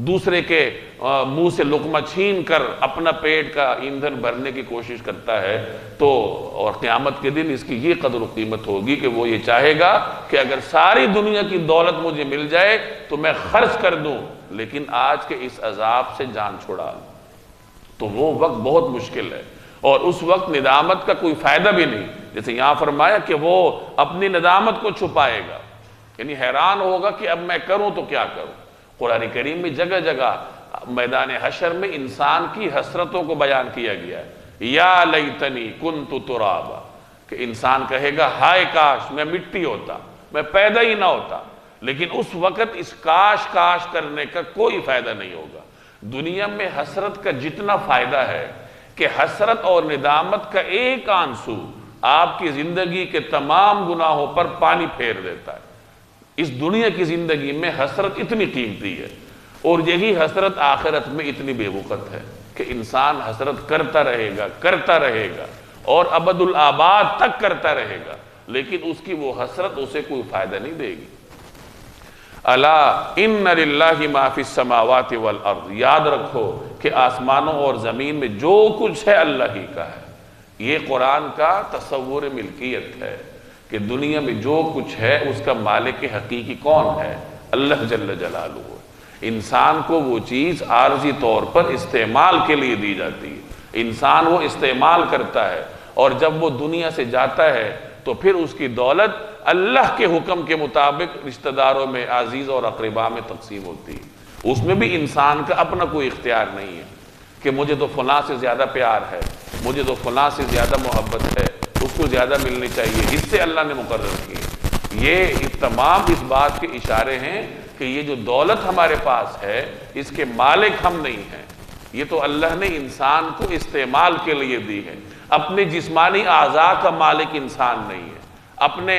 دوسرے کے منہ سے لقمہ چھین کر اپنا پیٹ کا ایندھن بھرنے کی کوشش کرتا ہے، تو اور قیامت کے دن اس کی یہ قدر و قیمت ہوگی کہ وہ یہ چاہے گا کہ اگر ساری دنیا کی دولت مجھے مل جائے تو میں خرچ کر دوں، لیکن آج کے اس عذاب سے جان چھڑا لوں۔ تو وہ وقت بہت مشکل ہے، اور اس وقت ندامت کا کوئی فائدہ بھی نہیں۔ جیسے یہاں فرمایا کہ وہ اپنی ندامت کو چھپائے گا، یعنی حیران ہوگا کہ اب میں کروں تو کیا کروں۔ قرآن کریم میں جگہ جگہ میدان حشر میں انسان کی حسرتوں کو بیان کیا گیا ہے۔ یا لیتنی کنت ترابا، کہ انسان کہے گا ہائے کاش میں مٹی ہوتا، میں پیدا ہی نہ ہوتا۔ لیکن اس وقت اس کاش کرنے کا کوئی فائدہ نہیں ہوگا۔ دنیا میں حسرت کا جتنا فائدہ ہے کہ حسرت اور ندامت کا ایک آنسو آپ کی زندگی کے تمام گناہوں پر پانی پھیر دیتا ہے۔ اس دنیا کی زندگی میں حسرت اتنی قیمتی ہے، اور یہی حسرت آخرت میں اتنی بے وقت ہے کہ انسان حسرت کرتا رہے گا اور ابد الآباد تک کرتا رہے گا، لیکن اس کی وہ حسرت اسے کوئی فائدہ نہیں دے گی۔ الا ان للہ ما فی السماوات والارض، یاد رکھو کہ آسمانوں اور زمین میں جو کچھ ہے اللہ ہی کا ہے۔ یہ قرآن کا تصور ملکیت ہے کہ دنیا میں جو کچھ ہے اس کا مالک حقیقی کون ہے؟ اللہ جل جلالہ۔ انسان کو وہ چیز عارضی طور پر استعمال کے لیے دی جاتی ہے، انسان وہ استعمال کرتا ہے، اور جب وہ دنیا سے جاتا ہے تو پھر اس کی دولت اللہ کے حکم کے مطابق رشتہ داروں میں، عزیز اور اقرباء میں تقسیم ہوتی ہے۔ اس میں بھی انسان کا اپنا کوئی اختیار نہیں ہے کہ مجھے تو فلاں سے زیادہ پیار ہے، مجھے تو فلاں سے زیادہ محبت ہے، اس کو زیادہ ملنی چاہیے، اس سے اللہ نے مقرر کی۔ یہ تمام اس بات کے اشارے ہیں کہ یہ جو دولت ہمارے پاس ہے اس کے مالک ہم نہیں ہیں، یہ تو اللہ نے انسان کو استعمال کے لیے دی ہے۔ اپنے جسمانی اعضاء کا مالک انسان نہیں ہے، اپنے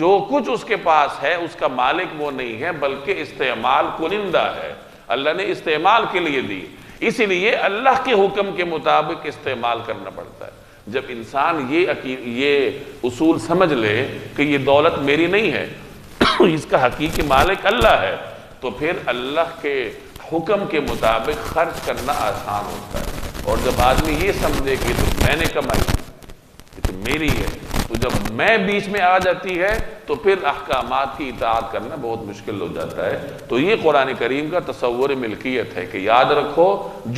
جو کچھ اس کے پاس ہے اس کا مالک وہ نہیں ہے، بلکہ استعمال کنندہ ہے۔ اللہ نے استعمال کے لیے دی، اسی لیے اللہ کے حکم کے مطابق استعمال کرنا پڑتا ہے۔ جب انسان یہ اصول سمجھ لے کہ یہ دولت میری نہیں ہے، اس کا حقیقی مالک اللہ ہے، تو پھر اللہ کے حکم کے مطابق خرچ کرنا آسان ہوتا ہے۔ اور جب آدمی یہ سمجھے کہ تو میں نے کمائی، یہ تو میری ہے، تو جب میں بیچ میں آ جاتی ہے تو پھر احکامات کی اطاعت کرنا بہت مشکل ہو جاتا ہے۔ تو یہ قرآن کریم کا تصور ملکیت ہے کہ یاد رکھو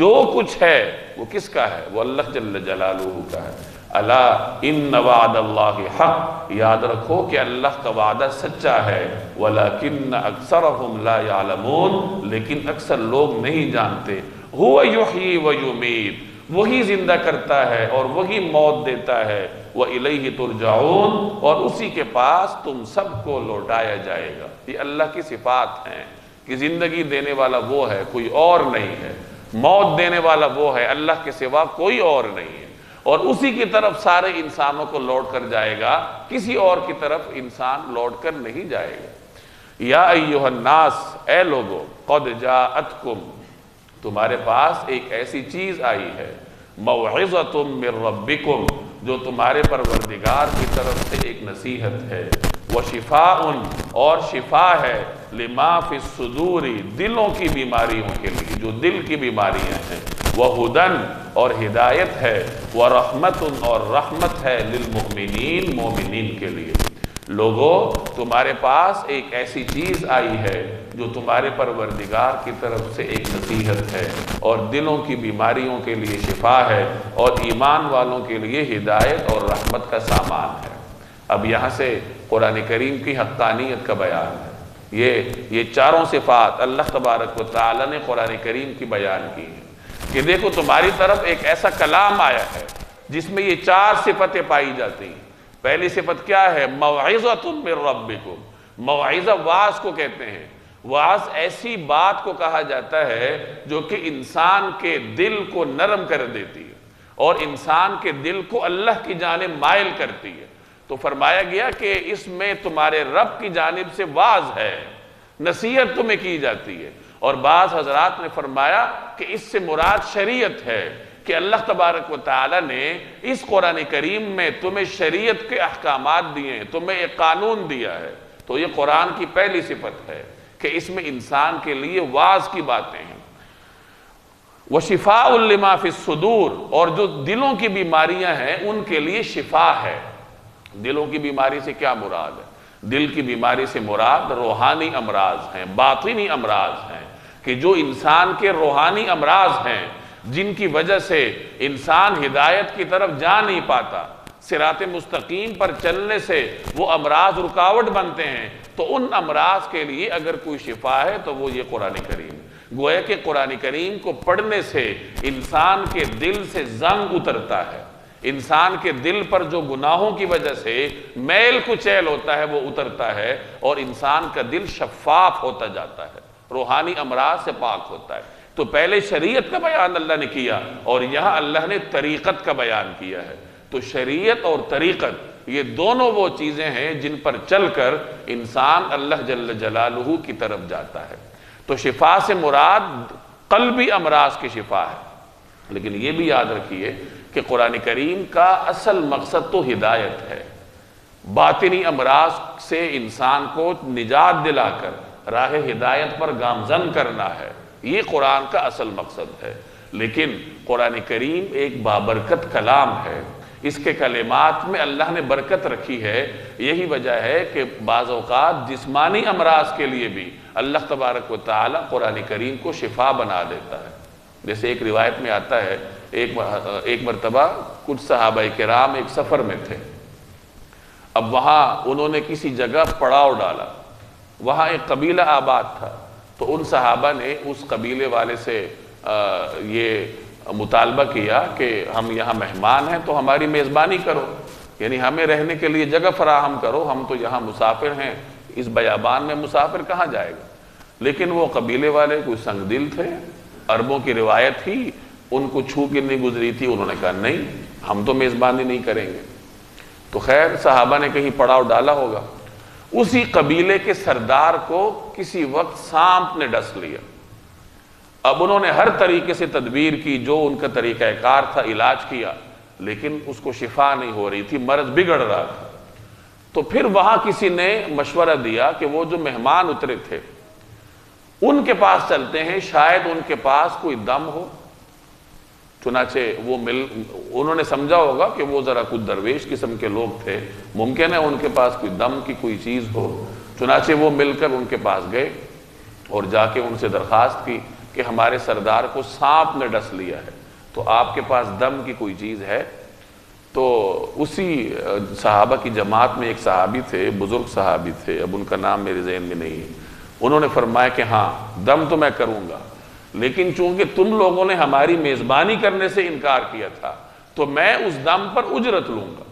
جو کچھ ہے وہ کس کا ہے؟ وہ اللہ جل جلالہ کا ہے۔ الا ان وعد اللہ حق، یاد رکھو کہ اللہ کا وعدہ سچا ہے۔ ولکن اکثرهم لا يعلمون، لیکن اکثر لوگ نہیں جانتے۔ هو یحیی و یمیت، وہی زندہ کرتا ہے اور وہی موت دیتا ہے۔ وَإِلَيْهِ تُرْجَعُونَ، اور اسی کے پاس تم سب کو لوٹایا جائے گا۔ یہ اللہ کی صفات ہیں کہ زندگی دینے والا وہ ہے، کوئی اور نہیں ہے، موت دینے والا وہ ہے، اللہ کے سوا کوئی اور نہیں ہے، اور اسی کی طرف سارے انسانوں کو لوٹ کر جائے گا، کسی اور کی طرف انسان لوٹ کر نہیں جائے گا۔ یا ایھا الناس، اے لوگو، قد جاءتکم، تمہارے پاس ایک ایسی چیز آئی ہے، موعظۃ من ربکم، جو تمہارے پروردگار کی طرف سے ایک نصیحت ہے، وشفاء اور شفا ہے لما فی الصدور دلوں کی بیماریوں کے لیے، جو دل کی بیماریاں ہیں، وہدن اور ہدایت ہے، ورحمت اور رحمت ہے للمؤمنین مومنین کے لیے۔ لوگوں تمہارے پاس ایک ایسی چیز آئی ہے جو تمہارے پروردگار کی طرف سے ایک نصیحت ہے اور دلوں کی بیماریوں کے لیے شفا ہے اور ایمان والوں کے لیے ہدایت اور رحمت کا سامان ہے۔ اب یہاں سے قرآن کریم کی حقانیت کا بیان ہے۔ یہ چاروں صفات اللہ تبارک و تعالی نے قرآن کریم کی بیان کی ہیں کہ دیکھو تمہاری طرف ایک ایسا کلام آیا ہے جس میں یہ چار صفتیں پائی جاتی ہیں۔ پہلی صفت کیا ہے؟ موعظۃ من ربکم۔ موعظہ وعظ کو کہتے ہیں۔ وعظ ایسی بات کو کہا جاتا ہے جو کہ انسان کے دل کو نرم کر دیتی ہے اور انسان کے دل کو اللہ کی جانب مائل کرتی ہے۔ تو فرمایا گیا کہ اس میں تمہارے رب کی جانب سے وعظ ہے، نصیحت تمہیں کی جاتی ہے۔ اور بعض حضرات نے فرمایا کہ اس سے مراد شریعت ہے کہ اللہ تبارک و تعالی نے اس قرآن کریم میں تمہیں شریعت کے احکامات دیے ہیں، تمہیں ایک قانون دیا ہے۔ تو یہ قرآن کی پہلی صفت ہے کہ اس میں انسان کے لیے وعظ کی باتیں ہیں۔ وَشِفَاءٌ لِمَا فِي الصُّدُورِ اور جو دلوں کی بیماریاں ہیں ان کے لیے شفا ہے۔ دلوں کی بیماری سے کیا مراد ہے؟ دل کی بیماری سے مراد روحانی امراض ہیں، باطنی امراض ہیں، کہ جو انسان کے روحانی امراض ہیں جن کی وجہ سے انسان ہدایت کی طرف جا نہیں پاتا، صراط مستقیم پر چلنے سے وہ امراض رکاوٹ بنتے ہیں، تو ان امراض کے لیے اگر کوئی شفا ہے تو وہ یہ قرآن کریم ہے۔ گویا کہ قرآن کریم کو پڑھنے سے انسان کے دل سے زنگ اترتا ہے، انسان کے دل پر جو گناہوں کی وجہ سے میل کچیل ہوتا ہے وہ اترتا ہے اور انسان کا دل شفاف ہوتا جاتا ہے، روحانی امراض سے پاک ہوتا ہے۔ تو پہلے شریعت کا بیان اللہ نے کیا اور یہاں اللہ نے طریقت کا بیان کیا ہے۔ تو شریعت اور طریقت یہ دونوں وہ چیزیں ہیں جن پر چل کر انسان اللہ جل جلالہ کی طرف جاتا ہے۔ تو شفا سے مراد قلبی امراض کی شفا ہے، لیکن یہ بھی یاد رکھیے کہ قرآن کریم کا اصل مقصد تو ہدایت ہے، باطنی امراض سے انسان کو نجات دلا کر راہ ہدایت پر گامزن کرنا ہے، یہ قرآن کا اصل مقصد ہے۔ لیکن قرآن کریم ایک بابرکت کلام ہے، اس کے کلمات میں اللہ نے برکت رکھی ہے۔ یہی وجہ ہے کہ بعض اوقات جسمانی امراض کے لیے بھی اللہ تبارک و تعالی قرآن کریم کو شفا بنا دیتا ہے۔ جیسے ایک روایت میں آتا ہے ایک مرتبہ کچھ صحابہ کرام ایک سفر میں تھے، اب وہاں انہوں نے کسی جگہ پڑاؤ ڈالا، وہاں ایک قبیلہ آباد تھا، تو ان صحابہ نے اس قبیلے والے سے یہ مطالبہ کیا کہ ہم یہاں مہمان ہیں تو ہماری میزبانی کرو، یعنی ہمیں رہنے کے لیے جگہ فراہم کرو، ہم تو یہاں مسافر ہیں، اس بیابان میں مسافر کہاں جائے گا۔ لیکن وہ قبیلے والے کوئی سنگ دل تھے، عربوں کی روایت تھی، ان کو چھو کے نہیں گزری تھی، انہوں نے کہا نہیں ہم تو میزبانی نہیں کریں گے۔ تو خیر صحابہ نے کہیں پڑاؤ ڈالا ہوگا، اسی قبیلے کے سردار کو کسی وقت سانپ نے ڈس لیا۔ اب انہوں نے ہر طریقے سے تدبیر کی، جو ان کا طریقہ کار تھا علاج کیا، لیکن اس کو شفا نہیں ہو رہی تھی، مرض بگڑ رہا تھا۔ تو پھر وہاں کسی نے مشورہ دیا کہ وہ جو مہمان اترے تھے ان کے پاس چلتے ہیں، شاید ان کے پاس کوئی دم ہو۔ چنانچہ انہوں نے سمجھا ہوگا کہ وہ ذرا کچھ درویش قسم کے لوگ تھے، ممکن ہے ان کے پاس کوئی دم کی کوئی چیز ہو۔ چنانچہ وہ مل کر ان کے پاس گئے اور جا کے ان سے درخواست کی کہ ہمارے سردار کو سانپ نے ڈس لیا ہے، تو آپ کے پاس دم کی کوئی چیز ہے؟ تو اسی صحابہ کی جماعت میں ایک صحابی تھے، بزرگ صحابی تھے، اب ان کا نام میرے ذہن میں نہیں ہے، انہوں نے فرمایا کہ ہاں دم تو میں کروں گا، لیکن چونکہ تم لوگوں نے ہماری میزبانی کرنے سے انکار کیا تھا تو میں اس دم پر اجرت لوں گا۔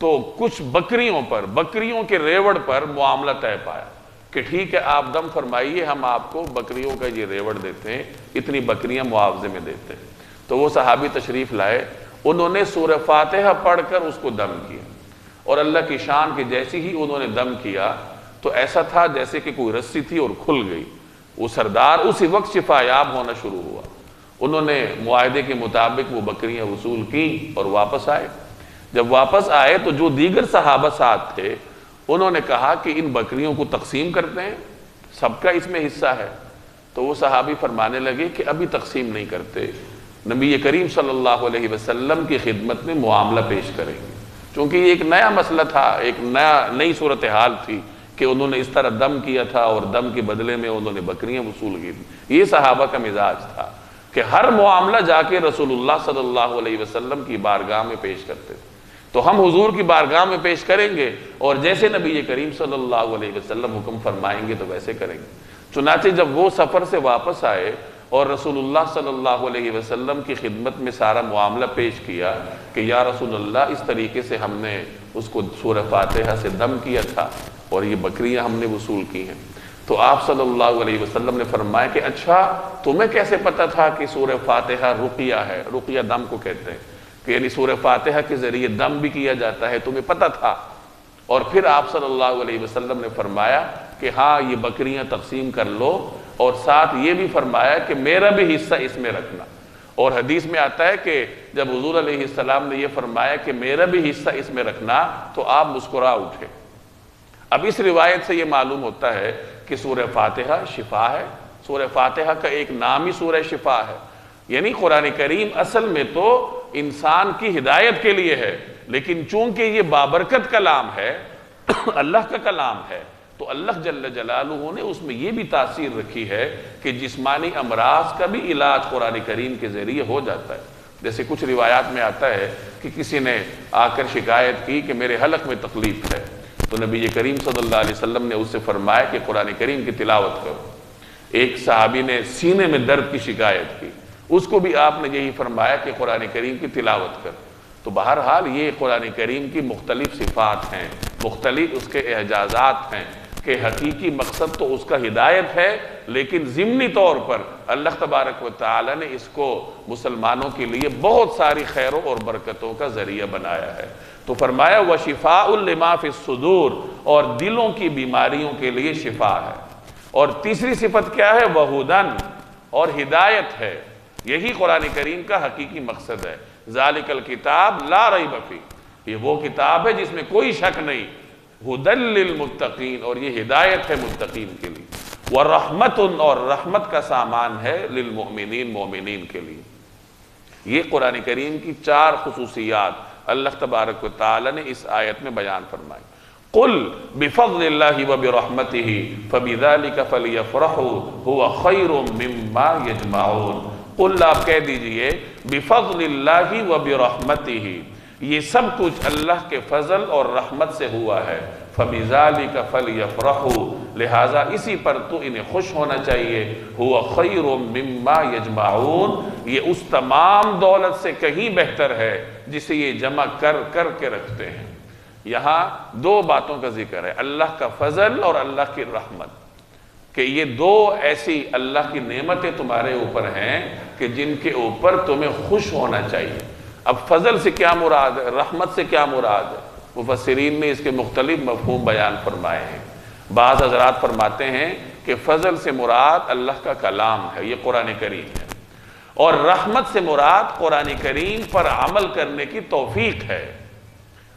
تو کچھ بکریوں کے ریوڑ پر معاملہ طے پایا کہ ٹھیک ہے آپ دم فرمائیے، ہم آپ کو بکریوں کا یہ ریوڑ دیتے ہیں، اتنی بکریاں معاوضے میں دیتے ہیں۔ تو وہ صحابی تشریف لائے، انہوں نے سورہ فاتحہ پڑھ کر اس کو دم کیا، اور اللہ کی شان کے جیسی ہی انہوں نے دم کیا تو ایسا تھا جیسے کہ کوئی رسی تھی اور کھل گئی۔ وہ سردار اسی وقت شفا یاب ہونا شروع ہوا۔ انہوں نے معاہدے کے مطابق وہ بکریاں وصول کی اور واپس آئے۔ جب واپس آئے تو جو دیگر صحابہ ساتھ تھے انہوں نے کہا کہ ان بکریوں کو تقسیم کرتے ہیں، سب کا اس میں حصہ ہے؟ تو وہ صحابی فرمانے لگے کہ ابھی تقسیم نہیں کرتے، نبی کریم صلی اللہ علیہ وسلم کی خدمت میں معاملہ پیش کریں گے، چونکہ یہ ایک نیا مسئلہ تھا، ایک نئی صورتحال تھی کہ انہوں نے اس طرح دم کیا تھا اور دم کے بدلے میں انہوں نے بکریاں وصول کی تھی۔ یہ صحابہ کا مزاج تھا کہ ہر معاملہ جا کے رسول اللہ صلی اللہ علیہ وسلم کی بارگاہ میں پیش کرتے تھے۔ تو ہم حضور کی بارگاہ میں پیش کریں گے اور جیسے نبی کریم صلی اللہ علیہ وسلم حکم فرمائیں گے تو ویسے کریں گے۔ چنانچہ جب وہ سفر سے واپس آئے اور رسول اللہ صلی اللہ علیہ وسلم کی خدمت میں سارا معاملہ پیش کیا کہ یا رسول اللہ اس طریقے سے ہم نے اس کو سورہ فاتحہ سے دم کیا تھا اور یہ بکریاں ہم نے وصول کی ہیں، تو آپ صلی اللہ علیہ وسلم نے فرمایا کہ اچھا تمہیں کیسے پتا تھا کہ سورہ فاتحہ رقیہ ہے؟ رقیہ دم کو کہتے ہیں کہ یعنی سورہ فاتحہ کے ذریعے دم بھی کیا جاتا ہے، تمہیں پتا تھا؟ اور پھر آپ صلی اللہ علیہ وسلم نے فرمایا کہ ہاں یہ بکریاں تقسیم کر لو، اور ساتھ یہ بھی فرمایا کہ میرا بھی حصہ اس میں رکھنا۔ اور حدیث میں آتا ہے کہ جب حضور علیہ السلام نے یہ فرمایا کہ میرا بھی حصہ اس میں رکھنا تو آپ مسکرا اٹھے۔ اب اس روایت سے یہ معلوم ہوتا ہے کہ سورہ فاتحہ شفا ہے، سورہ فاتحہ کا ایک نام ہی سورہ شفا ہے، یعنی قرآن کریم اصل میں تو انسان کی ہدایت کے لیے ہے، لیکن چونکہ یہ بابرکت کلام ہے، اللہ کا کلام ہے، تو اللہ جل جلالہ نے اس میں یہ بھی تاثیر رکھی ہے کہ جسمانی امراض کا بھی علاج قرآن کریم کے ذریعے ہو جاتا ہے۔ جیسے کچھ روایات میں آتا ہے کہ کسی نے آ کر شکایت کی کہ میرے حلق میں تکلیف ہے، تو نبی کریم صلی اللہ علیہ وسلم نے اس سے فرمایا کہ قرآن کریم کی تلاوت کرو۔ ایک صحابی نے سینے میں درد کی شکایت کی، اس کو بھی آپ نے یہی فرمایا کہ قرآن کریم کی تلاوت کر۔ تو بہرحال یہ قرآن کریم کی مختلف صفات ہیں، مختلف اس کے اعجازات ہیں کہ حقیقی مقصد تو اس کا ہدایت ہے، لیکن ضمنی طور پر اللہ تبارک و تعالی نے اس کو مسلمانوں کے لیے بہت ساری خیروں اور برکتوں کا ذریعہ بنایا ہے۔ تو فرمایا وَشِفَاءٌ لِمَا فِي الصُّدُورِ، اور دلوں کی بیماریوں کے لیے شفا ہے۔ اور تیسری صفت کیا ہے؟ وَہُدًى، اور ہدایت ہے۔ یہی قرآن کریم کا حقیقی مقصد ہے۔ ذَلِكَ الْكِتَابُ لَا رَيْبَ فِيهِ، یہ وہ کتاب ہے جس میں کوئی شک نہیں۔ ہدی للمتقین، اور یہ ہدایت ہے متقین کے لیے۔ وَرَحْمَةٌ، اور رحمت کا سامان ہے للمؤمنین، مومنین کے لیے۔ یہ قرآن کریم کی 4 خصوصیات اللہ تبارک و تعالی نے اس آیت میں بیان فرمائی۔ قُلْ بِفَضْلِ اللَّهِ وَبِرَحْمَتِهِ فَبِذَلِكَ فَلْيَفْرَحُوا هُوَ خَيْرٌ مِّمَّا يَجْمَعُونَ۔ قُلْ آپ کہہ دیجئے بِفَضْلِ اللَّهِ وَبِرَحْمَتِهِ، یہ سب کچھ اللہ کے فضل اور رحمت سے ہوا ہے۔ فَبِذَلِكَ فَلْيَفْرَحُوا، لہٰذا اسی پر تو انہیں خوش ہونا چاہیے۔ هُوَ خَيْرٌ مِّمَّا يَجْمَعُونَ، یہ اس تمام دولت سے کہیں بہتر ہے جسے یہ جمع کر کر کے رکھتے ہیں۔ یہاں 2 باتوں کا ذکر ہے، اللہ کا فضل اور اللہ کی رحمت، کہ یہ 2 ایسی اللہ کی نعمتیں تمہارے اوپر ہیں کہ جن کے اوپر تمہیں خوش ہونا چاہیے۔ اب فضل سے کیا مراد ہے، رحمت سے کیا مراد ہے؟ مفسرین نے اس کے مختلف مفہوم بیان فرمائے ہیں۔ بعض حضرات فرماتے ہیں کہ فضل سے مراد اللہ کا کلام ہے، یہ قرآن کریم ہے، اور رحمت سے مراد قرآن کریم پر عمل کرنے کی توفیق ہے۔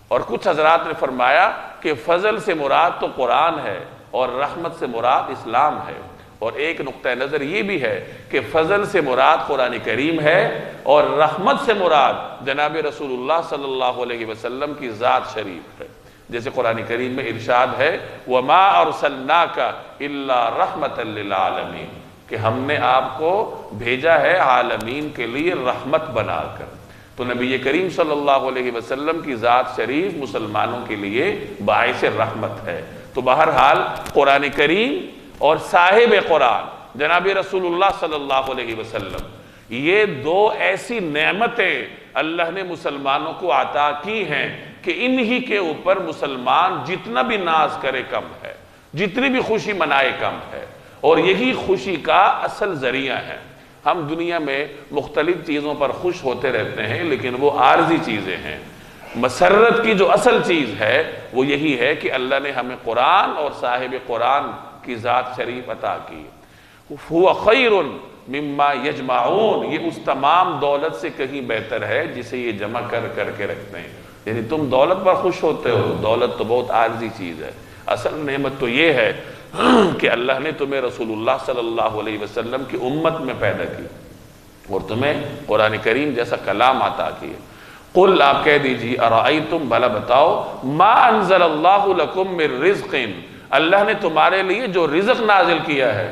اور کچھ حضرات نے فرمایا کہ فضل سے مراد تو قرآن ہے اور رحمت سے مراد اسلام ہے۔ اور ایک نقطہ نظر یہ بھی ہے کہ فضل سے مراد قرآن کریم ہے اور رحمت سے مراد جناب رسول اللہ صلی اللہ علیہ وسلم کی ذات شریف ہے۔ جیسے قرآن کریم میں ارشاد ہے وَمَا أَرْسَلْنَاكَ إِلَّا رَحْمَةً لِّلْعَالَمِينَ، کہ ہم نے آپ کو بھیجا ہے عالمین کے لیے رحمت بنا کر۔ تو نبی کریم صلی اللہ علیہ وسلم کی ذات شریف مسلمانوں کے لیے باعث رحمت ہے۔ تو بہرحال قرآن کریم اور صاحب قرآن جناب رسول اللہ صلی اللہ علیہ وسلم، یہ 2 ایسی نعمتیں اللہ نے مسلمانوں کو عطا کی ہیں کہ انہی کے اوپر مسلمان جتنا بھی ناز کرے کم ہے، جتنی بھی خوشی منائے کم ہے، اور یہی خوشی کا اصل ذریعہ ہے۔ ہم دنیا میں مختلف چیزوں پر خوش ہوتے رہتے ہیں، لیکن وہ عارضی چیزیں ہیں۔ مسرت کی جو اصل چیز ہے وہ یہی ہے کہ اللہ نے ہمیں قرآن اور صاحب قرآن کی ذات شریف عطا کی۔ هُوَ خَيْرٌ مما یجمعون، یہ اس تمام دولت سے کہیں بہتر ہے جسے یہ جمع کر کر کے رکھتے ہیں۔ یعنی تم دولت پر خوش ہوتے ہو، دولت تو بہت عارضی چیز ہے، اصل نعمت تو یہ ہے کہ اللہ نے تمہیں رسول اللہ صلی اللہ علیہ وسلم کی امت میں پیدا کی اور تمہیں قرآن کریم جیسا کلام عطا کیے۔ قل، آپ کہہ دیجیے، ارائیتم، بھلا بتاؤ، ما انزل اللہ لکم من رزق، اللہ نے تمہارے لیے جو رزق نازل کیا ہے،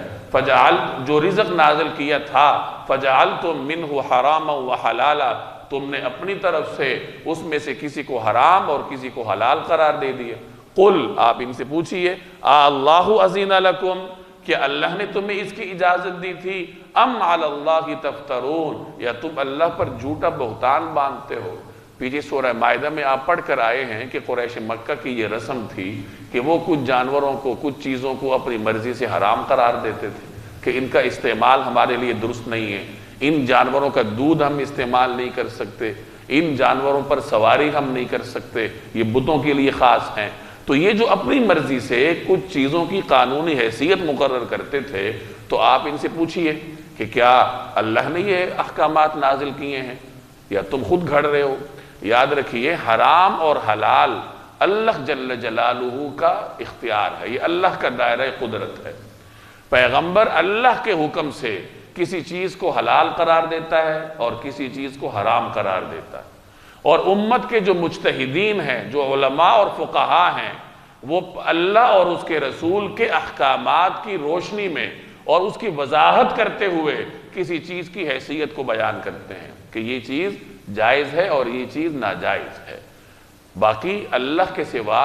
جو رزق نازل کیا تھا، فجعلتم منہ حراما وحلالا، تم نے اپنی طرف سے اس میں سے کسی کو حرام اور کسی کو حلال قرار دے دیا۔ قل، آپ ان سے پوچھئے، اللہ اذن لکم، کیا اللہ نے تمہیں اس کی اجازت دی تھی، ام علی اللہ تفترون، یا تم اللہ پر جھوٹا بہتان باندھتے ہو۔ پیچھے سورہ مائدہ میں آپ پڑھ کر آئے ہیں کہ قریش مکہ کی یہ رسم تھی کہ وہ کچھ جانوروں کو، کچھ چیزوں کو اپنی مرضی سے حرام قرار دیتے تھے کہ ان کا استعمال ہمارے لیے درست نہیں ہے، ان جانوروں کا دودھ ہم استعمال نہیں کر سکتے، ان جانوروں پر سواری ہم نہیں کر سکتے، یہ بتوں کے لیے خاص ہیں۔ تو یہ جو اپنی مرضی سے کچھ چیزوں کی قانونی حیثیت مقرر کرتے تھے، تو آپ ان سے پوچھئے کہ کیا اللہ نے یہ احکامات نازل کیے ہیں یا تم خود گھڑ رہے ہو؟ یاد رکھیے، حرام اور حلال اللہ جل جلالہ کا اختیار ہے، یہ اللہ کا دائرہ قدرت ہے۔ پیغمبر اللہ کے حکم سے کسی چیز کو حلال قرار دیتا ہے اور کسی چیز کو حرام قرار دیتا ہے، اور امت کے جو مجتہدین ہیں، جو علماء اور فقہاء ہیں، وہ اللہ اور اس کے رسول کے احکامات کی روشنی میں اور اس کی وضاحت کرتے ہوئے کسی چیز کی حیثیت کو بیان کرتے ہیں کہ یہ چیز جائز ہے اور یہ چیز ناجائز ہے۔ باقی اللہ کے سوا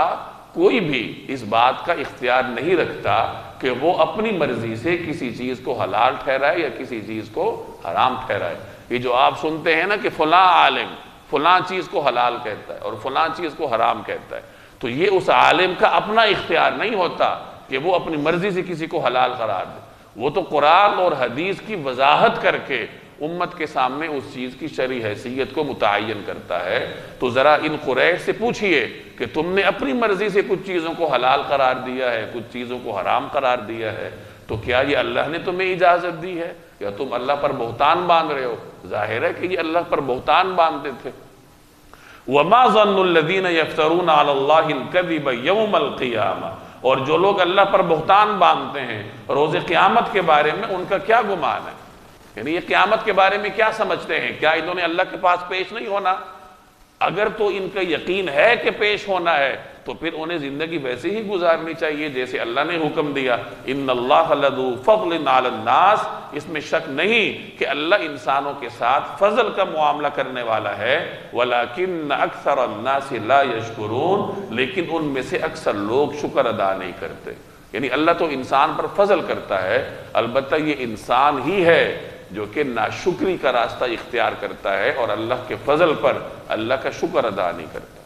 کوئی بھی اس بات کا اختیار نہیں رکھتا کہ وہ اپنی مرضی سے کسی چیز کو حلال ٹھہرائے یا کسی چیز کو حرام ٹھہرائے۔ یہ جو آپ سنتے ہیں نا کہ فلاں عالم فلاں چیز کو حلال کہتا ہے اور فلاں چیز کو حرام کہتا ہے، تو یہ اس عالم کا اپنا اختیار نہیں ہوتا کہ وہ اپنی مرضی سے کسی کو حلال قرار دے، وہ تو قرآن اور حدیث کی وضاحت کر کے امت کے سامنے اس چیز کی شرعی حیثیت کو متعین کرتا ہے۔ تو ذرا ان قریش سے پوچھئے کہ تم نے اپنی مرضی سے کچھ چیزوں کو حلال قرار دیا ہے، کچھ چیزوں کو حرام قرار دیا ہے، تو کیا یہ اللہ نے تمہیں اجازت دی ہے یا تم اللہ پر بہتان باندھ رہے ہو؟ ظاہر ہے کہ یہ اللہ پر بہتان باندھتے تھے۔ وَمَا ظَنُّ الَّذِينَ يَفْتَرُونَ عَلَى اللَّهِ الْكَذِبَ يَوْمَ الْقِيَامَةِ، اور جو لوگ اللہ پر بہتان باندھتے ہیں روز قیامت کے بارے میں ان کا کیا گمان ہے؟ یعنی یہ قیامت کے بارے میں کیا سمجھتے ہیں؟ کیا انہوں نے اللہ کے پاس پیش نہیں ہونا؟ اگر تو ان کا یقین ہے کہ پیش ہونا ہے تو پھر انہیں زندگی ویسے ہی گزارنی چاہیے جیسے اللہ نے حکم دیا۔ ان اللہ لذو فضل علی الناس، اس میں شک نہیں کہ اللہ انسانوں کے ساتھ فضل کا معاملہ کرنے والا ہے، ولیکن اکثر الناس لا یشکرون، لیکن ان میں سے اکثر لوگ شکر ادا نہیں کرتے۔ یعنی اللہ تو انسان پر فضل کرتا ہے، البتہ یہ انسان ہی ہے جو کہ ناشکری کا راستہ اختیار کرتا ہے اور اللہ کے فضل پر اللہ کا شکر ادا نہیں کرتا۔